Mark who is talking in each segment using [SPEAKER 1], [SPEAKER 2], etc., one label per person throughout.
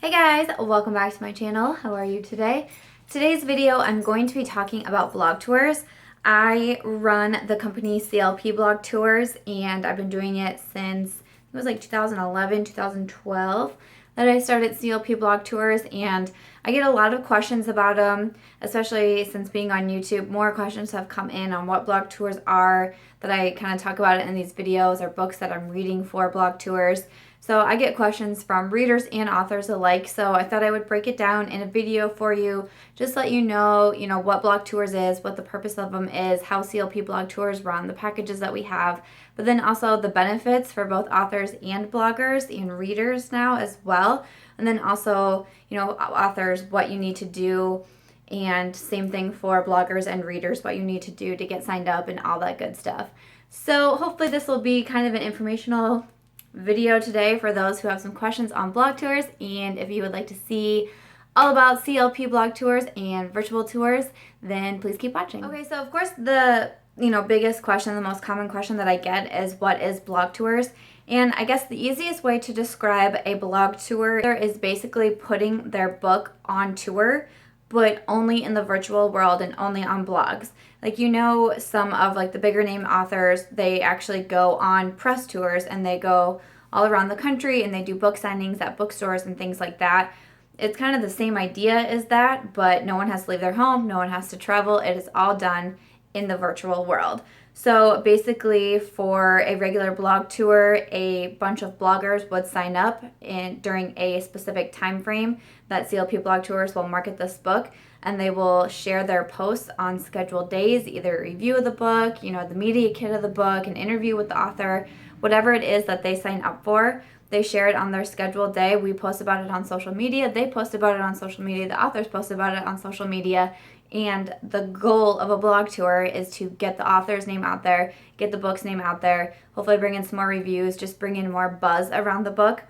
[SPEAKER 1] Hey guys, welcome back to my channel. How are you today? Today's video, I'm going to be talking about blog tours. I run the company CLP Blog Tours, and I've been doing it since it was like 2011, 2012 that I started CLP Blog Tours, and I get a lot of questions about them, especially since being on YouTube. More questions have come in on what blog tours are, that I kind of talk about it in these videos, or books that I'm reading for blog tours. So I get questions from readers and authors alike, so I thought I would break it down in a video for you, just let you know, what blog tours is, what the purpose of them is, how CLP Blog Tours run, the packages that we have, but then also the benefits for both authors and bloggers and readers now as well, and then also, authors, what you need to do, and same thing for bloggers and readers, what you need to do to get signed up and all that good stuff. So hopefully this will be kind of an informational video today for those who have some questions on blog tours, and if you would like to see all about CLP blog tours and virtual tours, then please keep watching. Okay, so of course the biggest question, the most common question that I get is, what is blog tours? And I guess the easiest way to describe a blog tour is basically putting their book on tour, but only in the virtual world and only on blogs. Like, some of the bigger name authors, they actually go on press tours and they go all around the country and they do book signings at bookstores and things like that. It's kind of the same idea as that, but no one has to leave their home, no one has to travel. It is all done in the virtual world. So basically, for a regular blog tour, a bunch of bloggers would sign up during a specific time frame that CLP Blog Tours will market this book, and they will share their posts on scheduled days, either a review of the book, the media kit of the book, an interview with the author, whatever it is that they sign up for. They share it on their scheduled day. We post about it on social media. They post about it on social media. The authors post about it on social media. And the goal of a blog tour is to get the author's name out there, get the book's name out there, hopefully bring in some more reviews, just bring in more buzz around the book.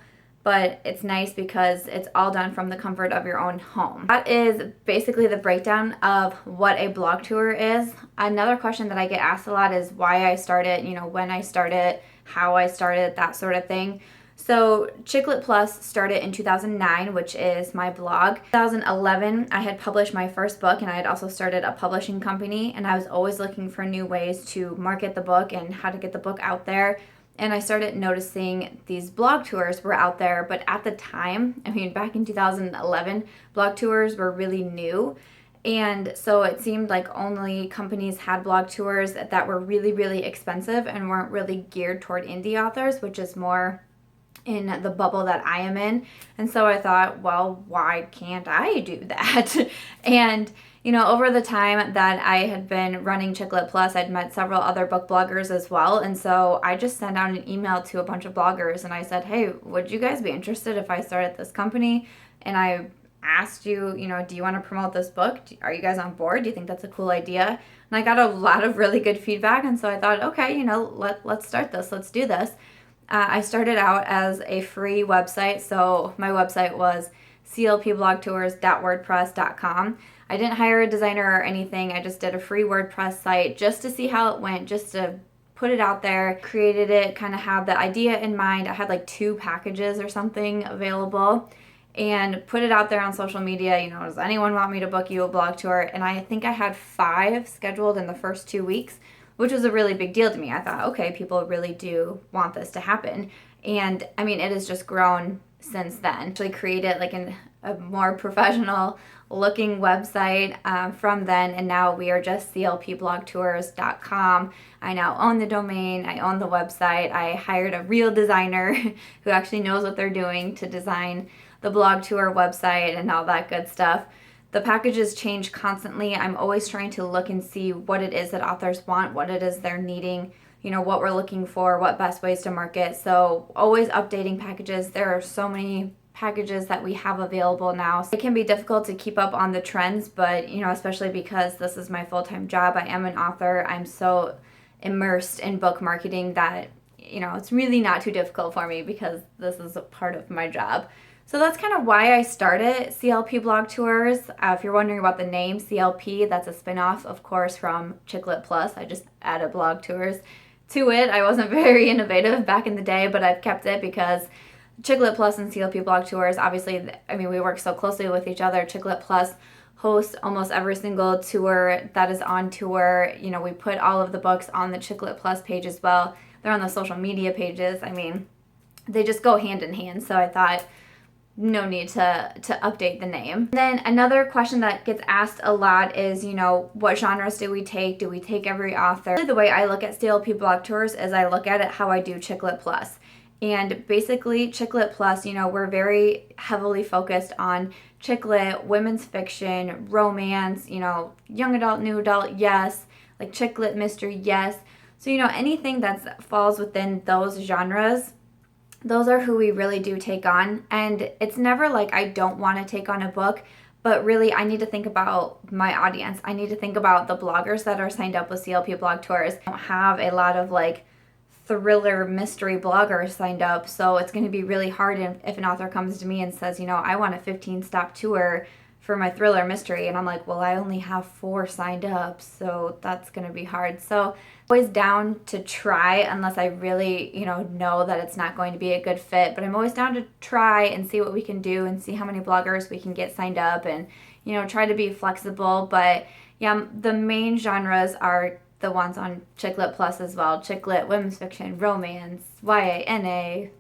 [SPEAKER 1] But it's nice because it's all done from the comfort of your own home. That is basically the breakdown of what a blog tour is. Another question that I get asked a lot is why I started, when I started, how I started, that sort of thing. So Chicklet Plus started in 2009, which is my blog. 2011, I had published my first book, and I had also started a publishing company, and I was always looking for new ways to market the book and how to get the book out there. And I started noticing these blog tours were out there, but at the time, back in 2011, blog tours were really new. And so it seemed like only companies had blog tours that were really, really expensive and weren't really geared toward indie authors, which is more in the bubble that I am in. And so I thought, well, why can't I do that? And over the time that I had been running Chicklet Plus, I'd met several other book bloggers as well. And so I just sent out an email to a bunch of bloggers and I said, hey, would you guys be interested if I started this company? And I asked you, do you want to promote this book? Are you guys on board? Do you think that's a cool idea? And I got a lot of really good feedback. And so I thought, okay, let's start this. Let's do this. I started out as a free website, so my website was clpblogtours.wordpress.com. I didn't hire a designer or anything. I just did a free WordPress site just to see how it went, just to put it out there, created it, kind of had the idea in mind. I had 2 packages or something available and put it out there on social media. Does anyone want me to book you a blog tour? And I think I had 5 scheduled in the first 2 weeks, which was a really big deal to me. I thought, okay, people really do want this to happen. And it has just grown since then. Actually created a more professional looking website from then, and now we are just clpblogtours.com. I now own the domain, I own the website. I hired a real designer who actually knows what they're doing to design the blog tour website and all that good stuff. The packages change constantly. I'm always trying to look and see what it is that authors want, what it is they're needing, what we're looking for, what best ways to market. So always updating packages. There are so many packages that we have available now. It can be difficult to keep up on the trends, but especially because this is my full-time job. I am an author. I'm so immersed in book marketing that, it's really not too difficult for me because this is a part of my job. So that's kind of why I started CLP Blog Tours. If you're wondering about the name CLP, that's a spinoff, of course, from Chicklet Plus. I just added blog tours to it. I wasn't very innovative back in the day, but I've kept it because Chick Lit Plus and CLP Blog Tours, obviously, I mean, we work so closely with each other. Chick Lit Plus hosts almost every single tour that is on tour. You know, we put all of the books on the Chick Lit Plus page as well. They're on the social media pages. I mean, they just go hand in hand. So I thought, no need to update the name. Then another question that gets asked a lot is, you know, what genres do we take? Do we take every author? The way I look at CLP Blog Tours is I look at it how I do Chick Lit Plus. And basically, Chick Lit Plus, you know, we're very heavily focused on chick lit, women's fiction, romance, you know, young adult, new adult, yes, like chick lit mystery, yes. So, you know, anything that falls within those genres, those are who we really do take on. And it's never like I don't want to take on a book, but really I need to think about my audience. I need to think about the bloggers that are signed up with CLP Blog Tours. I don't have a lot of like thriller mystery bloggers signed up, so it's going to be really hard if an author comes to me and says, you know, I want a 15-stop tour for my thriller mystery, and I'm like, well, I only have 4 signed up, so that's going to be hard. So always down to try, unless I really, you know that it's not going to be a good fit, but I'm always down to try and see what we can do and see how many bloggers we can get signed up, and, you know, try to be flexible. But yeah, the main genres are the ones on Chick Lit Plus as well. Chick lit, women's fiction, romance, YA, NA,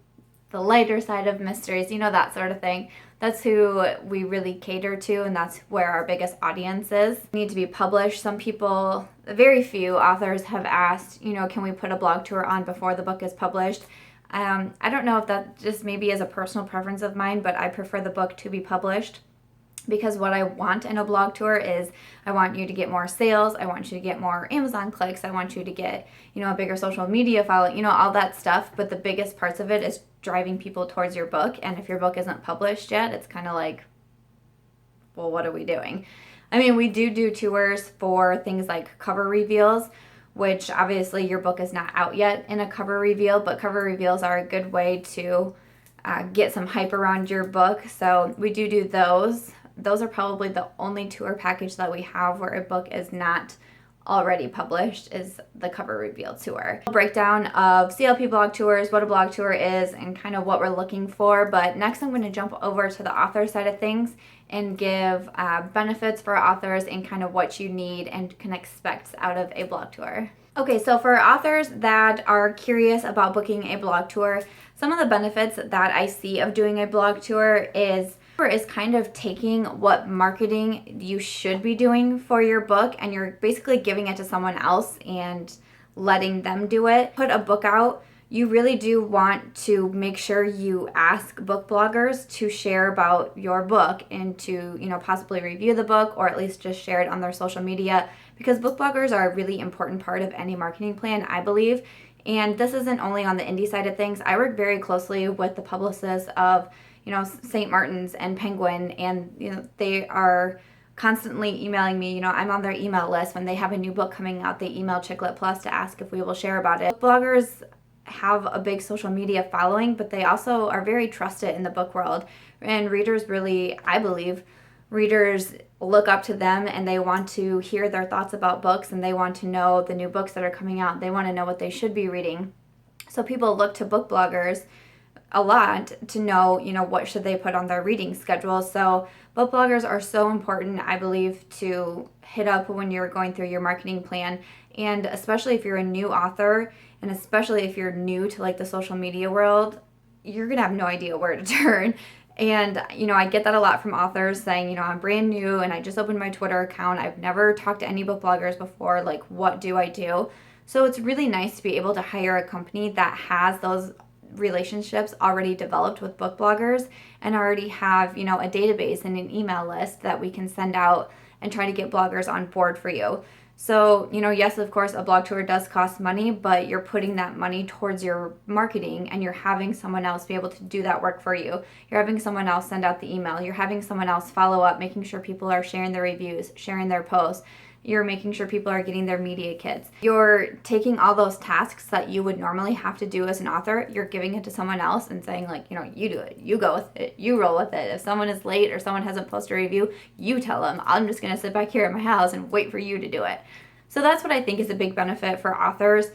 [SPEAKER 1] the lighter side of mysteries, you know, that sort of thing. That's who we really cater to, and that's where our biggest audience is. We need to be published. Some people, very few authors have asked, you know, can we put a blog tour on before the book is published? I don't know if that just maybe is a personal preference of mine, but I prefer the book to be published. Because what I want in a blog tour is I want you to get more sales, I want you to get more Amazon clicks, I want you to get, you know, a bigger social media following, you know, all that stuff. But the biggest parts of it is driving people towards your book. And if your book isn't published yet, it's kind of like, well, what are we doing? I mean, we do tours for things like cover reveals, which obviously your book is not out yet in a cover reveal, but cover reveals are a good way to get some hype around your book. So we do those. Those are probably the only tour package that we have where a book is not already published, is the cover reveal tour. Breakdown of CLP blog tours, what a blog tour is, and kind of what we're looking for. But next I'm going to jump over to the author side of things and give benefits for authors and kind of what you need and can expect out of a blog tour. Okay, so for authors that are curious about booking a blog tour, some of the benefits that I see of doing a blog tour is kind of taking what marketing you should be doing for your book and you're basically giving it to someone else and letting them do it. Put a book out, you really do want to make sure you ask book bloggers to share about your book and to, you know, possibly review the book or at least just share it on their social media, because book bloggers are a really important part of any marketing plan, I believe. And this isn't only on the indie side of things. I work very closely with the publicists of, you know, St. Martin's and Penguin, and, you know, they are constantly emailing me. You know, I'm on their email list. When they have a new book coming out, they email Chick Lit Plus to ask if we will share about it. Bloggers have a big social media following, but they also are very trusted in the book world. And readers really, I believe, readers look up to them and they want to hear their thoughts about books and they want to know the new books that are coming out. They want to know what they should be reading. So people look to book bloggers a lot to know, you know, what should they put on their reading schedule. So book bloggers are so important, I believe, to hit up when you're going through your marketing plan. And especially if you're a new author, and especially if you're new to like the social media world, you're gonna have no idea where to turn. And, you know, I get that a lot from authors saying, you know, I'm brand new and I just opened my Twitter account. I've never talked to any book bloggers before. Like, what do I do? So it's really nice to be able to hire a company that has those relationships already developed with book bloggers and already have, you know, a database and an email list that we can send out and try to get bloggers on board for you. So, you know, yes, of course, a blog tour does cost money, but you're putting that money towards your marketing and you're having someone else be able to do that work for you. You're having someone else send out the email. You're having someone else follow up, making sure people are sharing their reviews, sharing their posts. You're making sure people are getting their media kits. You're taking all those tasks that you would normally have to do as an author, you're giving it to someone else and saying, like, you know, you do it, you go with it, you roll with it. If someone is late or someone hasn't posted a review, you tell them. I'm just going to sit back here at my house and wait for you to do it. So that's what I think is a big benefit for authors,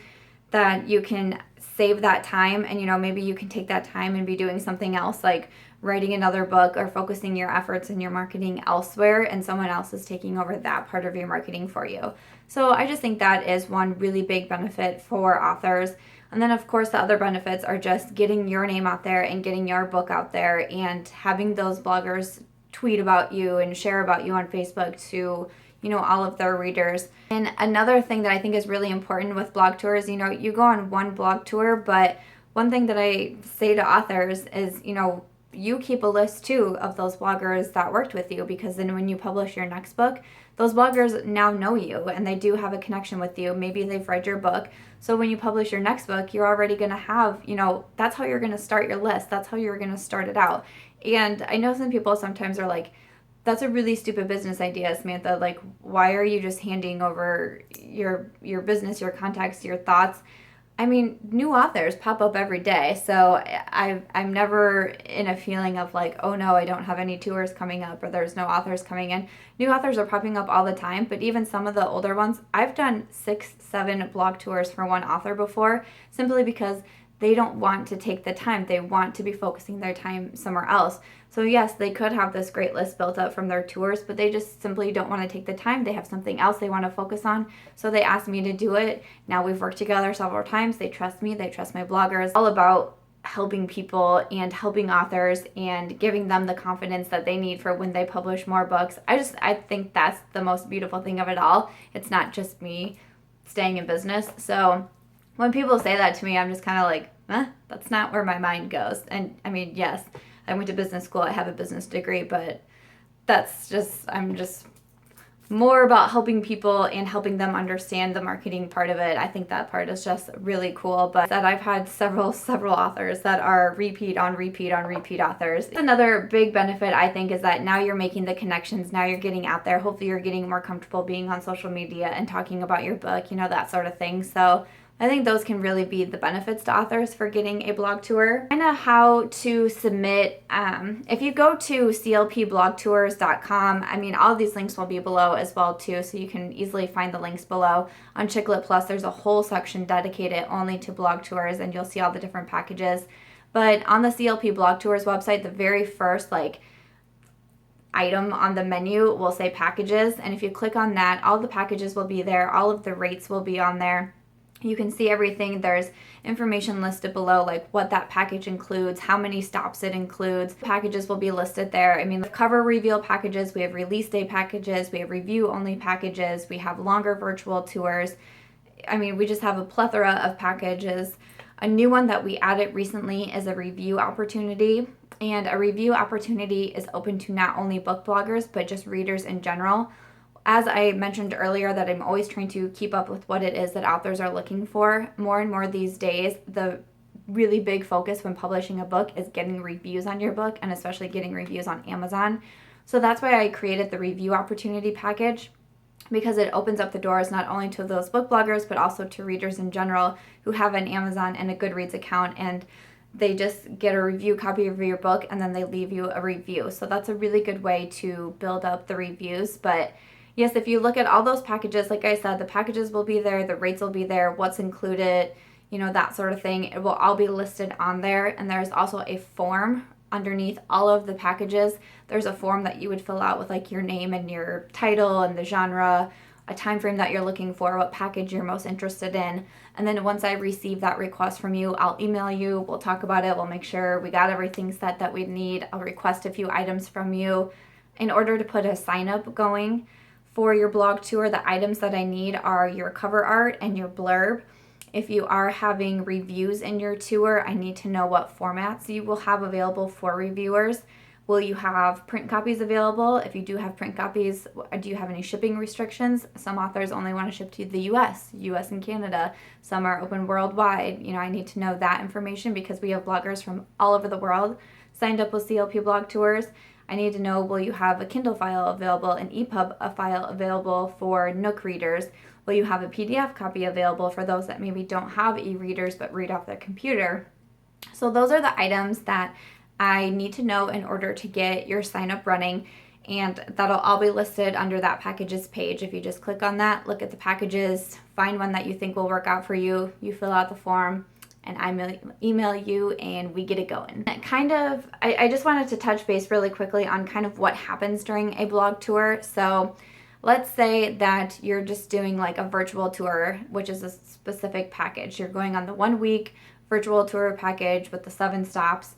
[SPEAKER 1] that you can save that time, and maybe you can take that time and be doing something else, like writing another book or focusing your efforts and your marketing elsewhere, and someone else is taking over that part of your marketing for you. So I just think that is one really big benefit for authors. And then of course the other benefits are just getting your name out there and getting your book out there and having those bloggers tweet about you and share about you on Facebook to all of their readers. And another thing that I think is really important with blog tours, you go on one blog tour, but one thing that I say to authors is, you keep a list too of those bloggers that worked with you, because then when you publish your next book, those bloggers now know you and they do have a connection with you. Maybe they've read your book. So when you publish your next book, you're already going to have, that's how you're going to start your list. That's how you're going to start it out. And I know some people sometimes are like, that's a really stupid business idea, Samantha. Like, why are you just handing over your business, your contacts, your thoughts? I mean, new authors pop up every day, so I'm never in a feeling of like, oh no, I don't have any tours coming up or there's no authors coming in. New authors are popping up all the time, but even some of the older ones, I've done 6-7 blog tours for one author before, simply because they don't want to take the time. They want to be focusing their time somewhere else. So yes, they could have this great list built up from their tours, but they just simply don't want to take the time. They have something else they want to focus on. So they asked me to do it. Now we've worked together several times. They trust me. They trust my bloggers. All about helping people and helping authors and giving them the confidence that they need for when they publish more books. I think that's the most beautiful thing of it all. It's not just me staying in business. So when people say that to me, I'm just kind of like, that's not where my mind goes. And I mean, yes, I went to business school. I have a business degree, but I'm just more about helping people and helping them understand the marketing part of it. I think that part is just really cool. But that I've had several authors that are repeat authors. Another big benefit, I think, is that now you're making the connections. Now you're getting out there. Hopefully you're getting more comfortable being on social media and talking about your book, that sort of thing. So I think those can really be the benefits to authors for getting a blog tour. Kind of how to submit. If you go to clpblogtours.com, I mean, all of these links will be below as well too, so you can easily find the links below. On Chicklet Plus, there's a whole section dedicated only to blog tours, and you'll see all the different packages. But on the CLP Blog Tours website, the very first item on the menu will say packages, and if you click on that, all the packages will be there. All of the rates will be on there. You can see everything. There's information listed below, like what that package includes, how many stops it includes. Packages will be listed there. I mean, the cover reveal packages, we have release day packages, we have review only packages, we have longer virtual tours. I mean, we just have a plethora of packages. A new one that we added recently is a review opportunity. And a review opportunity is open to not only book bloggers, but just readers in general. As I mentioned earlier, that I'm always trying to keep up with what it is that authors are looking for. More and more these days, the really big focus when publishing a book is getting reviews on your book, and especially getting reviews on Amazon. So that's why I created the review opportunity package, because it opens up the doors not only to those book bloggers, but also to readers in general who have an Amazon and a Goodreads account, and they just get a review copy of your book and then they leave you a review. So that's a really good way to build up the reviews. But yes, if you look at all those packages, like I said, the packages will be there, the rates will be there, what's included, that sort of thing. It will all be listed on there. And there's also a form underneath all of the packages. There's a form that you would fill out with like your name and your title and the genre, a time frame that you're looking for, what package you're most interested in. And then once I receive that request from you, I'll email you, we'll talk about it, we'll make sure we got everything set that we need. I'll request a few items from you. In order to put a sign up going for your blog tour, the items that I need are your cover art and your blurb. If you are having reviews in your tour, I need to know what formats you will have available for reviewers. Will you have print copies available? If you do have print copies, do you have any shipping restrictions? Some authors only want to ship to the US and Canada. Some are open worldwide. I need to know that information because we have bloggers from all over the world signed up with CLP Blog Tours. I need to know, will you have a Kindle file available, an EPUB file available for Nook readers? Will you have a PDF copy available for those that maybe don't have e-readers but read off their computer? So those are the items that I need to know in order to get your sign up running, and that'll all be listed under that packages page. If you just click on that, look at the packages, find one that you think will work out for you, you fill out the form, and I email you and we get it going. I just wanted to touch base really quickly on kind of what happens during a blog tour. So let's say that you're just doing like a virtual tour, which is a specific package. You're going on the 1 week virtual tour package with the 7 stops.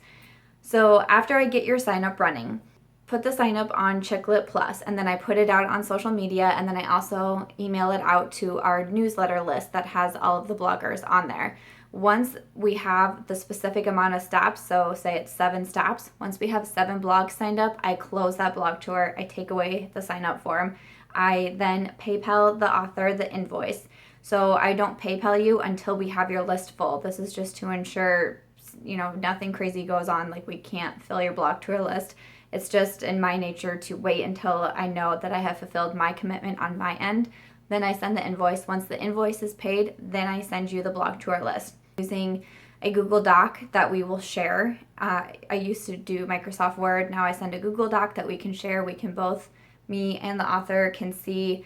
[SPEAKER 1] So after I get your sign up running, put the sign up on Chicklet Plus, and then I put it out on social media, and then I also email it out to our newsletter list that has all of the bloggers on there. Once we have the specific amount of stops, so say it's 7 stops, once we have 7 blogs signed up, I close that blog tour, I take away the sign up form. I then PayPal the author the invoice. So I don't PayPal you until we have your list full. This is just to ensure, nothing crazy goes on, like we can't fill your blog tour list. It's just in my nature to wait until I know that I have fulfilled my commitment on my end. Then I send the invoice. Once the invoice is paid, then I send you the blog tour list. Using a Google Doc that we will share. I used to do Microsoft Word. Now I send a Google Doc that we can share. We can both, me and the author, can see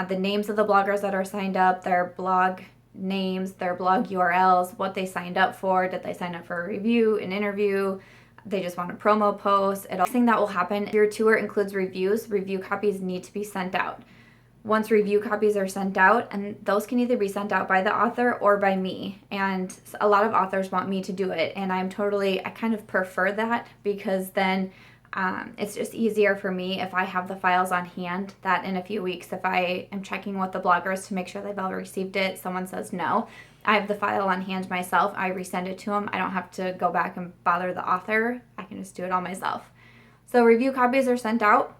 [SPEAKER 1] the names of the bloggers that are signed up, their blog names, their blog URLs, what they signed up for. Did they sign up for a review, an interview? They just want a promo post. The thing that will happen if your tour includes reviews, review copies need to be sent out. Once review copies are sent out, and those can either be sent out by the author or by me, and a lot of authors want me to do it, and I kind of prefer that, because then it's just easier for me if I have the files on hand, that in a few weeks, if I am checking with the bloggers to make sure they've all received it, someone says no, I have the file on hand myself, I resend it to them. I don't have to go back and bother the author. I can just do it all myself. So review copies are sent out.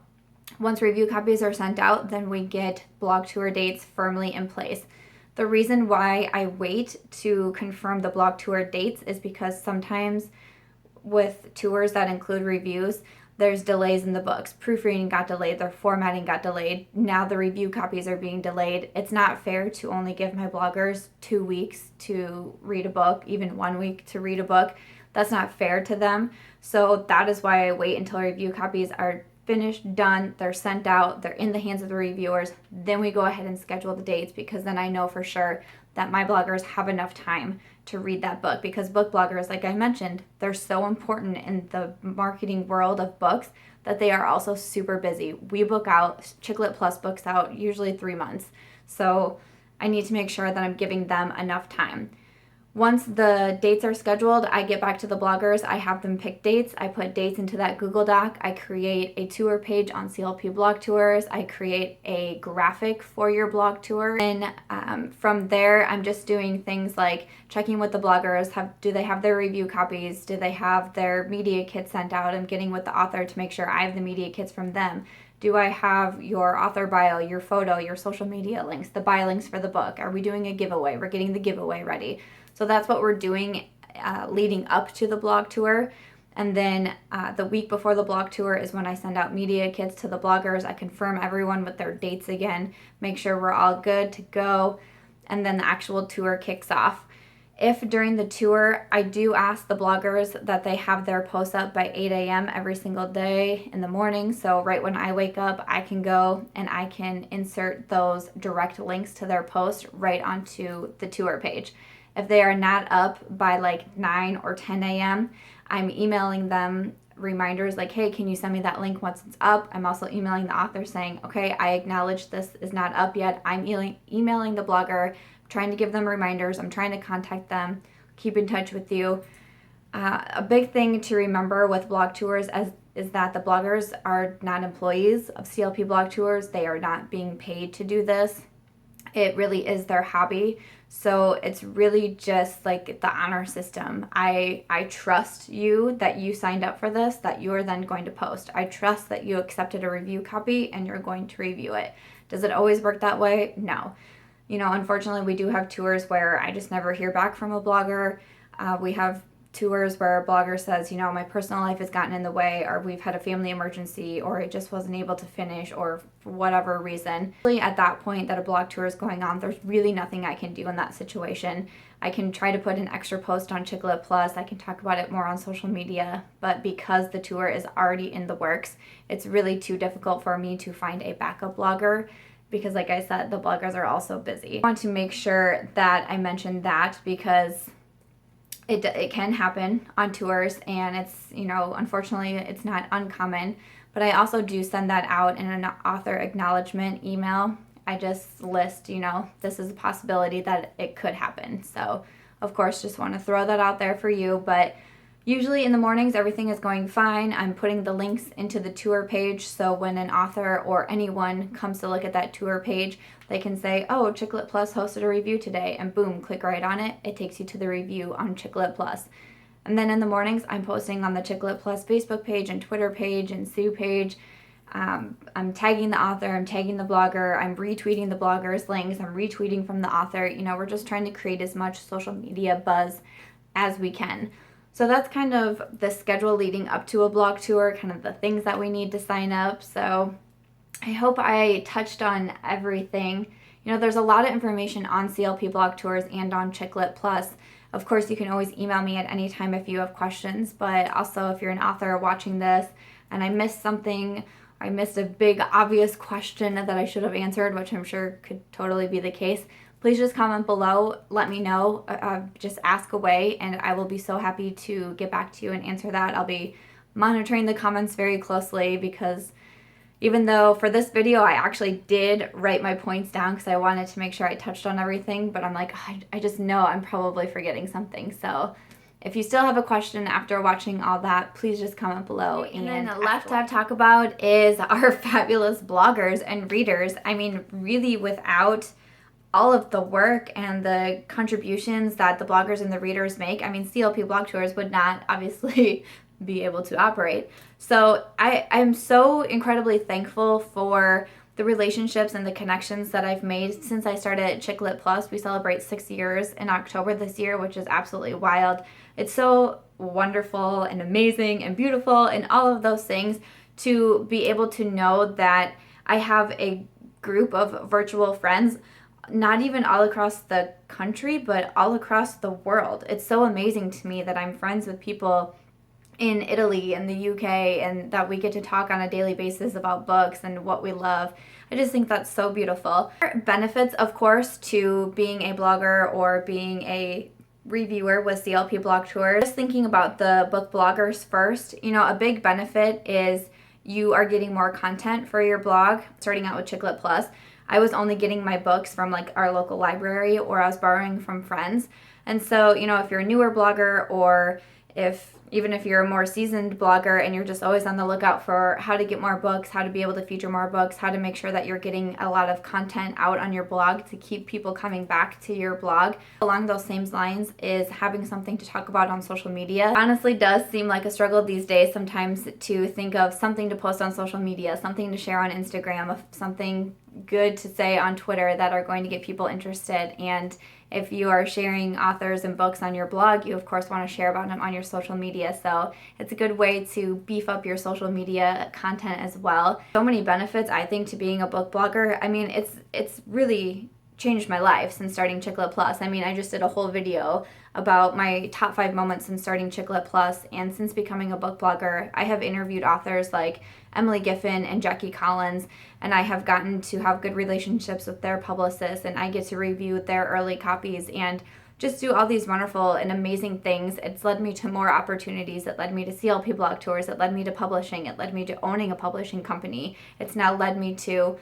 [SPEAKER 1] Once review copies are sent out, then we get blog tour dates firmly in place. The reason why I wait to confirm the blog tour dates is because sometimes with tours that include reviews, there's delays in the books. Proofreading got delayed, their formatting got delayed. Now the review copies are being delayed. It's not fair to only give my bloggers 2 weeks to read a book, even 1 week to read a book. That's not fair to them. So that is why I wait until review copies are finished, done, they're sent out, they're in the hands of the reviewers. Then we go ahead and schedule the dates, because then I know for sure that my bloggers have enough time to read that book, because book bloggers, like I mentioned, they're so important in the marketing world of books that they are also super busy. We book out, Chicklet Plus books out usually 3 months. So I need to make sure that I'm giving them enough time. Once the dates are scheduled, I get back to the bloggers. I have them pick dates. I put dates into that Google Doc. I create a tour page on CLP Blog Tours. I create a graphic for your blog tour. And from there, I'm just doing things like checking with the bloggers. Do they have their review copies? Do they have their media kits sent out? I'm getting with the author to make sure I have the media kits from them. Do I have your author bio, your photo, your social media links, the bio links for the book? Are we doing a giveaway? We're getting the giveaway ready. So that's what we're doing leading up to the blog tour. And then the week before the blog tour is when I send out media kits to the bloggers. I confirm everyone with their dates again, make sure we're all good to go. And then the actual tour kicks off. If during the tour, I do ask the bloggers that they have their posts up by 8 a.m. every single day in the morning. So right when I wake up, I can go and I can insert those direct links to their post right onto the tour page. If they are not up by like 9 or 10 a.m., I'm emailing them reminders like, hey, can you send me that link once it's up? I'm also emailing the author saying, okay, I acknowledge this is not up yet. I'm emailing the blogger, trying to give them reminders. I'm trying to contact them, keep in touch with you. A big thing to remember with blog tours is that the bloggers are not employees of CLP Blog Tours. They are not being paid to do this. It really is their hobby. So it's really just like the honor system. I trust you that you signed up for this, that you're then going to post. I trust that you accepted a review copy and you're going to review it. Does it always work that way? No. Unfortunately, we do have tours where I just never hear back from a blogger. We have tours where a blogger says, my personal life has gotten in the way, or we've had a family emergency, or I just wasn't able to finish, or for whatever reason. Really, at that point that a blog tour is going on, there's really nothing I can do in that situation. I can try to put an extra post on Chicklet Plus. I can talk about it more on social media, but because the tour is already in the works, it's really too difficult for me to find a backup blogger, because like I said, the bloggers are also busy. I want to make sure that I mention that, because it can happen on tours, and it's, unfortunately it's not uncommon, but I also do send that out in an author acknowledgement email. I just list, this is a possibility that it could happen. So of course, just want to throw that out there for you, but usually in the mornings, everything is going fine. I'm putting the links into the tour page, so when an author or anyone comes to look at that tour page, they can say, oh, Chick Lit Plus hosted a review today, and boom, click right on it. It takes you to the review on Chick Lit Plus. And then in the mornings, I'm posting on the Chick Lit Plus Facebook page and Twitter page and Sue page. I'm tagging the author, I'm tagging the blogger, I'm retweeting the blogger's links, I'm retweeting from the author. We're just trying to create as much social media buzz as we can. So that's kind of the schedule leading up to a blog tour, kind of the things that we need to sign up. So I hope I touched on everything. There's a lot of information on CLP Blog Tours and on Chick Lit Plus. Of course, you can always email me at any time if you have questions, but also if you're an author watching this and I missed something, I missed a big obvious question that I should have answered, which I'm sure could totally be the case, please just comment below, let me know, just ask away, and I will be so happy to get back to you and answer that. I'll be monitoring the comments very closely, because even though for this video I actually did write my points down because I wanted to make sure I touched on everything, but I'm like, I just know I'm probably forgetting something. So if you still have a question after watching all that, please just comment below. And then the left to talk about is our fabulous bloggers and readers. I mean, really, without all of the work and the contributions that the bloggers and the readers make, I mean, CLP Blog Tours would not obviously be able to operate. So I'm so incredibly thankful for the relationships and the connections that I've made since I started Chick Lit Plus. We celebrate 6 years in October this year, which is absolutely wild. It's so wonderful and amazing and beautiful and all of those things to be able to know that I have a group of virtual friends, not even all across the country, but all across the world. It's so amazing to me that I'm friends with people in Italy and the UK, and that we get to talk on a daily basis about books and what we love. I just think that's so beautiful. Benefits, of course, to being a blogger or being a reviewer with CLP Blog Tours. Just thinking about the book bloggers first, a big benefit is you are getting more content for your blog. Starting out with Chick Lit Plus, I was only getting my books from like our local library, or I was borrowing from friends. And so, if you're a newer blogger, or even if you're a more seasoned blogger and you're just always on the lookout for how to get more books, how to be able to feature more books, how to make sure that you're getting a lot of content out on your blog to keep people coming back to your blog. Along those same lines is having something to talk about on social media. It honestly does seem like a struggle these days sometimes to think of something to post on social media, something to share on Instagram, something good to say on Twitter that are going to get people interested. And if you are sharing authors and books on your blog, you of course want to share about them on your social media. So it's a good way to beef up your social media content as well. So many benefits, I think, to being a book blogger. I mean, it's really changed my life since starting Chick Lit Plus. I mean, I just did a whole video about my top 5 moments since starting Chick Lit Plus, and since becoming a book blogger, I have interviewed authors like Emily Giffen and Jackie Collins, and I have gotten to have good relationships with their publicists, and I get to review their early copies and just do all these wonderful and amazing things. It's led me to more opportunities. It led me to CLP Blog Tours. It led me to publishing. It led me to owning a publishing company. It's now led me to,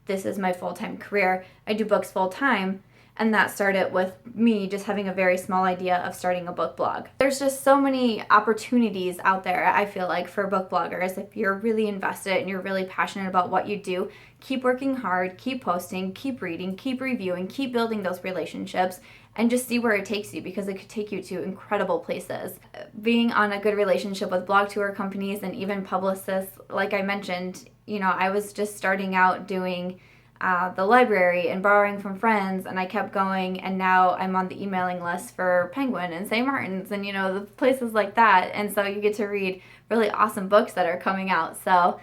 [SPEAKER 1] this is my full-time career. I do books full-time. And that started with me just having a very small idea of starting a book blog. There's just so many opportunities out there, I feel like, for book bloggers. If you're really invested and you're really passionate about what you do, keep working hard, keep posting, keep reading, keep reviewing, keep building those relationships, and just see where it takes you, because it could take you to incredible places. Being on a good relationship with blog tour companies and even publicists, like I mentioned, I was just starting out doing the library and borrowing from friends, and I kept going, and now I'm on the emailing list for Penguin and St. Martin's and the places like that, and so you get to read really awesome books that are coming out. So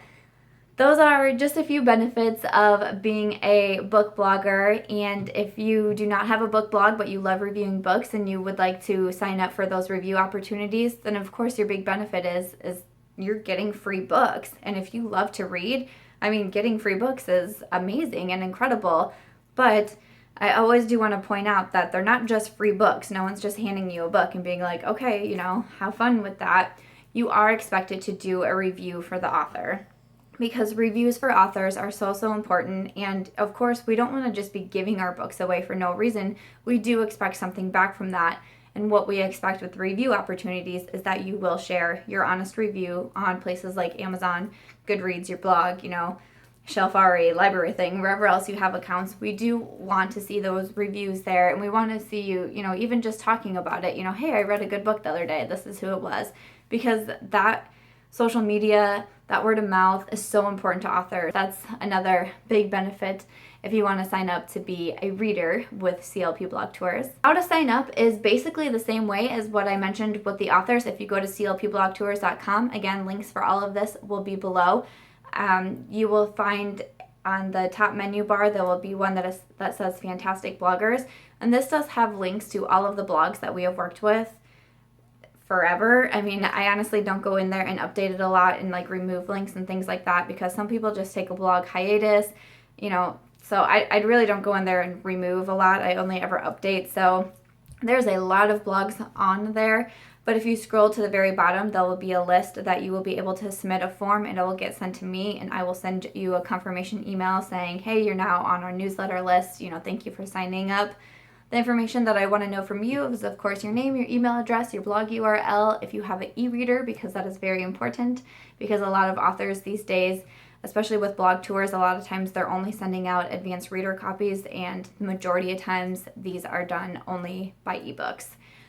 [SPEAKER 1] those are just a few benefits of being a book blogger. And if you do not have a book blog but you love reviewing books and you would like to sign up for those review opportunities, then of course your big benefit is you're getting free books. And if you love to read, I mean, getting free books is amazing and incredible, but I always do want to point out that they're not just free books. No one's just handing you a book and being like, okay, have fun with that. You are expected to do a review for the author, because reviews for authors are so important. And of course, we don't want to just be giving our books away for no reason. We do expect something back from that. And what we expect with review opportunities is that you will share your honest review on places like Amazon, Goodreads, your blog, Shelfari, Library Thing, wherever else you have accounts. We do want to see those reviews there, and we want to see you, even just talking about it, hey, I read a good book the other day, this is who it was. Because that social media, that word of mouth is so important to authors. That's another big benefit if you want to sign up to be a reader with CLP Blog Tours. How to sign up is basically the same way as what I mentioned with the authors. If you go to clpblogtours.com, again, links for all of this will be below. You will find on the top menu bar, there will be one that says Fantastic Bloggers. And this does have links to all of the blogs that we have worked with forever. I mean, I honestly don't go in there and update it a lot and remove links and things like that, because some people just take a blog hiatus, so I really don't go in there and remove a lot. I only ever update. So there's a lot of blogs on there. But if you scroll to the very bottom, there will be a list that you will be able to submit a form, and it will get sent to me, and I will send you a confirmation email saying, hey, you're now on our newsletter list. Thank you for signing up. The information that I want to know from you is, of course, your name, your email address, your blog URL, if you have an e-reader, because that is very important, because a lot of authors these days, especially with blog tours, a lot of times they're only sending out advanced reader copies, and the majority of times these are done only by ebooks.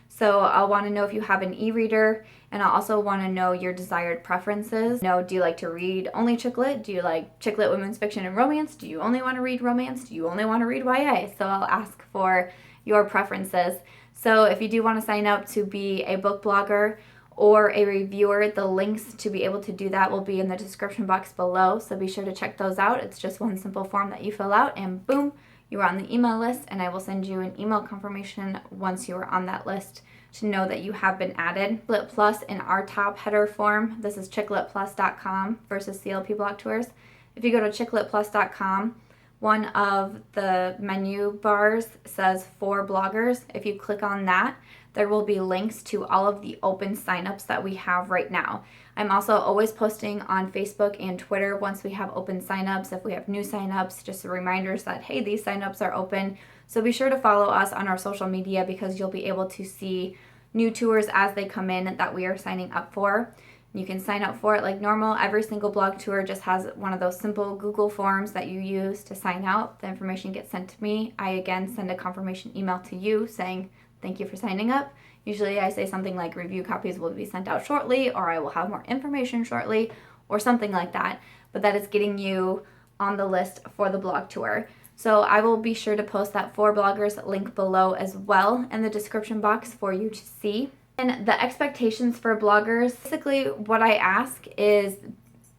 [SPEAKER 1] So I'll want to know if you have an e-reader, and I'll also want to know your desired preferences. Do you like to read only chick lit? Do you like chick lit women's fiction and romance? Do you only want to read romance? Do you only want to read YA? So I'll ask for your preferences. So if you do want to sign up to be a book blogger or a reviewer, the links to be able to do that will be in the description box below. So be sure to check those out. It's just one simple form that you fill out, and boom, you are on the email list, and I will send you an email confirmation once you are on that list to know that you have been added. Lit Plus in our top header form, this is chicklitplus.com versus CLP Blog Tours. If you go to chicklitplus.com, one of the menu bars says for bloggers. If you click on that, there will be links to all of the open signups that we have right now. I'm also always posting on Facebook and Twitter once we have open signups. If we have new signups, just reminders that, hey, these signups are open. So be sure to follow us on our social media, because you'll be able to see new tours as they come in that we are signing up for. You can sign up for it like normal. Every single blog tour just has one of those simple Google forms that you use to sign out. The information gets sent to me. I again send a confirmation email to you saying thank you for signing up. Usually I say something like review copies will be sent out shortly, or I will have more information shortly, or something like that. But that is getting you on the list for the blog tour. So I will be sure to post that for bloggers link below as well in the description box for you to see. And the expectations for bloggers, basically what I ask is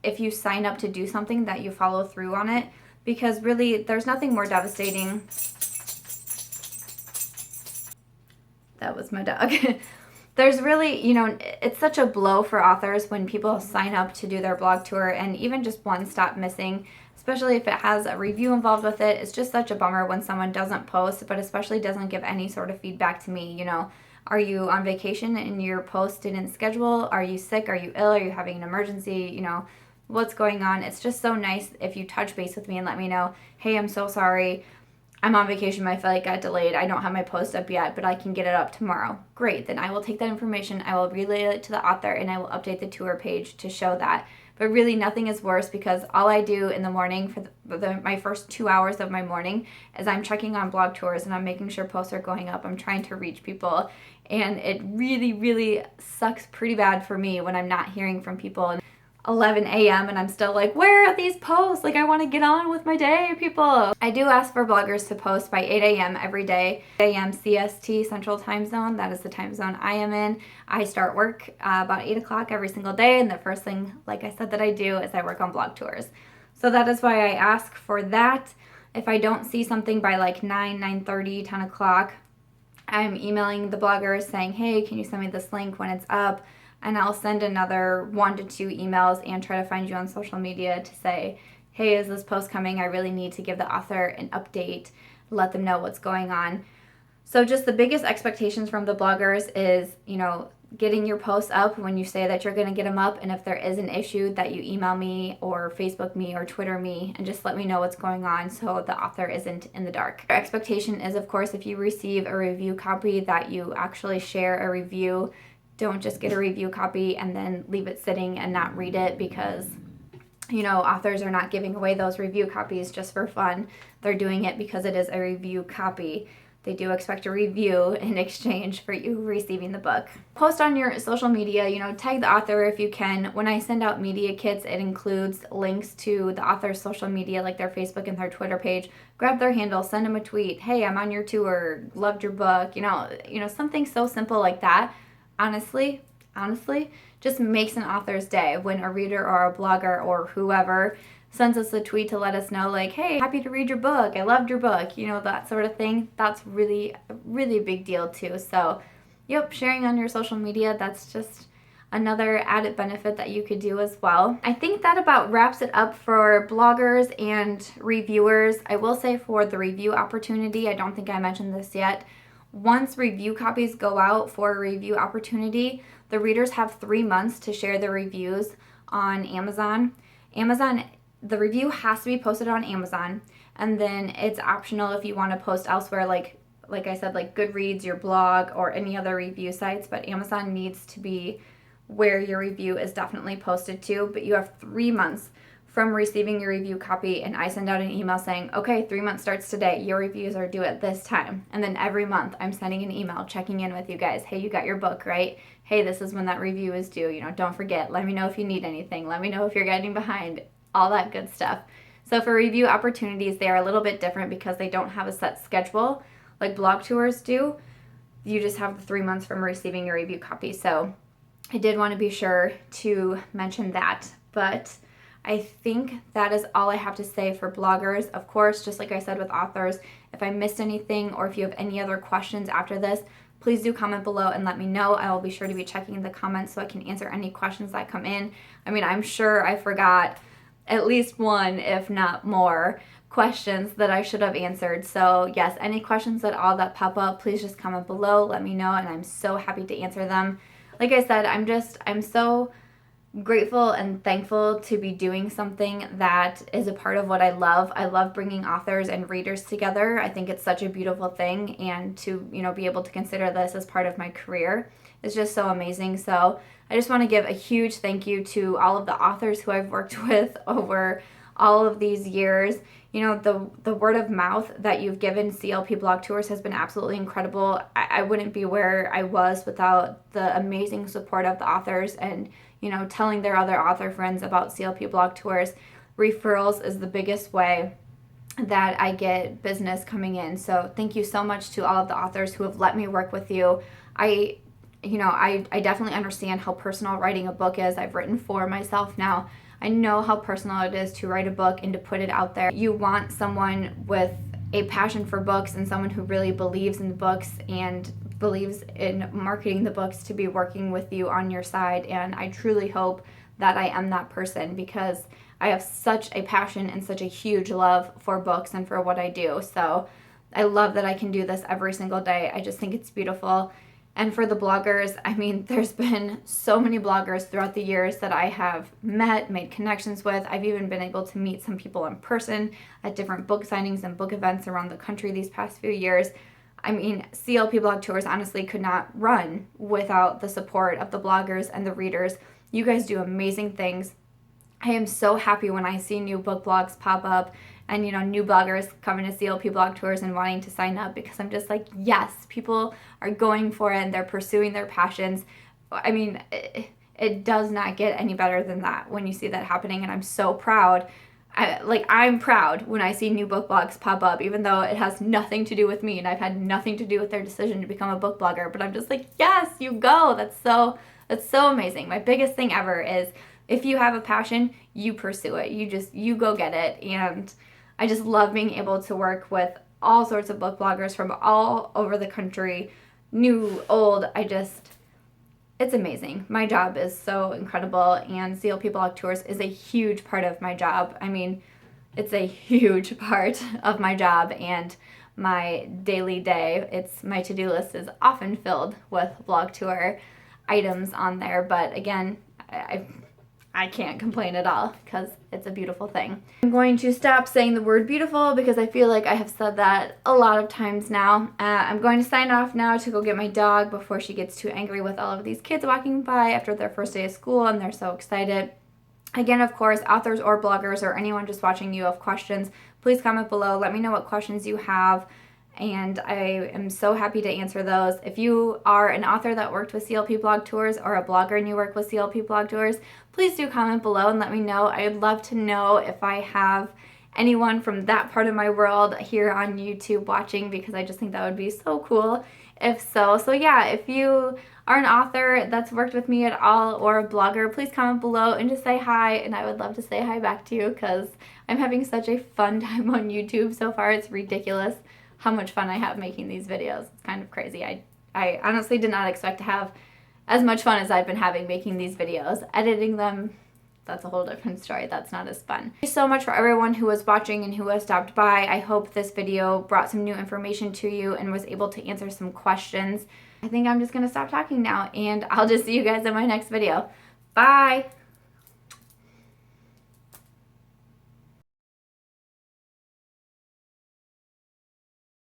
[SPEAKER 1] if you sign up to do something that you follow through on it, because really there's nothing more devastating. That was my dog. There's really, it's such a blow for authors when people sign up to do their blog tour and even just one stop missing, especially if it has a review involved with it. It's just such a bummer when someone doesn't post, but especially doesn't give any sort of feedback to me. Are you on vacation and your post didn't schedule? Are you sick? Are you ill? Are you having an emergency? What's going on? It's just so nice if you touch base with me and let me know, hey, I'm so sorry. I'm on vacation, my flight got delayed, I don't have my post up yet, but I can get it up tomorrow. Great, then I will take that information, I will relay it to the author, and I will update the tour page to show that. But really nothing is worse, because all I do in the morning for my first 2 hours of my morning is I'm checking on blog tours and I'm making sure posts are going up. I'm trying to reach people, and it really, really sucks pretty bad for me when I'm not hearing from people. 11 a.m. and I'm still like, where are these posts? I want to get on with my day, people. I do ask for bloggers to post by 8 a.m. every day. 8 a.m. CST, Central Time Zone. That is the time zone I am in. I start work about 8 o'clock every single day, and the first thing, like I said, that I do is I work on blog tours. So that is why I ask for that. If I don't see something by 9, 9:30, 10 o'clock, I'm emailing the bloggers saying, hey, can you send me this link when it's up? And I'll send another 1 to 2 emails and try to find you on social media to say, hey, is this post coming? I really need to give the author an update. let them know what's going on. So just the biggest expectations from the bloggers is, getting your posts up when you say that you're going to get them up, and if there is an issue, that you email me or Facebook me or Twitter me and just let me know what's going on so the author isn't in the dark. Our expectation is, of course, if you receive a review copy, that you actually share a review. Don't just get a review copy and then leave it sitting and not read it, because authors are not giving away those review copies just for fun. They're doing it because it is a review copy. They do expect a review in exchange for you receiving the book. Post on your social media, tag the author if you can. When I send out media kits, it includes links to the author's social media, like their Facebook and their Twitter page. Grab their handle, send them a tweet. Hey, I'm on your tour, loved your book. Something so simple like that. Honestly, just makes an author's day when a reader or a blogger or whoever sends us a tweet to let us know, like, hey, happy to read your book, I loved your book, that sort of thing. That's really a big deal too. So, sharing on your social media, that's just another added benefit that you could do as well. I think that about wraps it up for bloggers and reviewers. I will say for the review opportunity, I don't think I mentioned this yet. Once review copies go out for a review opportunity, the readers have 3 months to share their reviews on Amazon. The review has to be posted on Amazon, and then it's optional if you want to post elsewhere, like I said, like Goodreads, your blog, or any other review sites, but Amazon needs to be where your review is definitely posted to. But you have 3 months from receiving your review copy, and I send out an email saying, okay, 3 months starts today, your reviews are due at this time. And then every month I'm sending an email checking in with you guys. Hey, you got your book, right? Hey, this is when that review is due. Don't forget, let me know if you need anything, let me know if you're getting behind, all that good stuff. So for review opportunities, they are a little bit different because they don't have a set schedule like blog tours do. You just have the 3 months from receiving your review copy. So I did want to be sure to mention that. But I think that is all I have to say for bloggers. Of course, just like I said with authors, if I missed anything or if you have any other questions after this, please do comment below and let me know. I will be sure to be checking the comments so I can answer any questions that come in. I'm sure I forgot at least one, if not more, questions that I should have answered. So yes, any questions at all that pop up, please just comment below, let me know, and I'm so happy to answer them. Like I said, I'm so grateful and thankful to be doing something that is a part of what I love. I love bringing authors and readers together. I think it's such a beautiful thing, and to be able to consider this as part of my career is just so amazing. So I just want to give a huge thank you to all of the authors who I've worked with over all of these years. The word of mouth that you've given CLP Blog Tours has been absolutely incredible. I wouldn't be where I was without the amazing support of the authors and, telling their other author friends about CLP Blog Tours. Referrals is the biggest way that I get business coming in. So thank you so much to all of the authors who have let me work with you. I definitely understand how personal writing a book is. I've written 4 myself now. I know how personal it is to write a book and to put it out there. You want someone with a passion for books and someone who really believes in the books and believes in marketing the books to be working with you on your side. And I truly hope that I am that person, because I have such a passion and such a huge love for books and for what I do. So I love that I can do this every single day. I just think it's beautiful. And for the bloggers, there's been so many bloggers throughout the years that I have met, made connections with. I've even been able to meet some people in person at different book signings and book events around the country these past few years. CLP Blog Tours honestly could not run without the support of the bloggers and the readers. You guys do amazing things. I am so happy when I see new book blogs pop up and, new bloggers coming to CLP Blog Tours and wanting to sign up, because I'm just like, yes, people are going for it and they're pursuing their passions. It does not get any better than that when you see that happening, and I'm so proud. I'm proud when I see new book blogs pop up, even though it has nothing to do with me and I've had nothing to do with their decision to become a book blogger. But I'm just like, yes, you go. That's so amazing. My biggest thing ever is, if you have a passion, you pursue it. You go get it. And I just love being able to work with all sorts of book bloggers from all over the country, new, old. It's amazing. My job is so incredible, and CLP Blog Tours is a huge part of my job. It's a huge part of my job, and my daily day. My to-do list is often filled with blog tour items on there, but again, I can't complain at all because it's a beautiful thing. I'm going to stop saying the word beautiful because I feel like I have said that a lot of times now. I'm going to sign off now to go get my dog before she gets too angry with all of these kids walking by after their first day of school and they're so excited. Again, of course, authors or bloggers or anyone just watching, you have questions, please comment below. Let me know what questions you have, and I am so happy to answer those. If you are an author that worked with CLP Blog Tours or a blogger and you work with CLP Blog Tours, please do comment below and let me know. I'd love to know if I have anyone from that part of my world here on YouTube watching, because I just think that would be so cool if so. So yeah, if you are an author that's worked with me at all or a blogger, please comment below and just say hi, and I would love to say hi back to you because I'm having such a fun time on YouTube so far. It's ridiculous how much fun I have making these videos. It's kind of crazy. I honestly did not expect to have as much fun as I've been having making these videos. Editing them, that's a whole different story. That's not as fun. Thank you so much for everyone who was watching and who has stopped by. I hope this video brought some new information to you and was able to answer some questions. I think I'm just gonna stop talking now, and I'll just see you guys in my next video. Bye!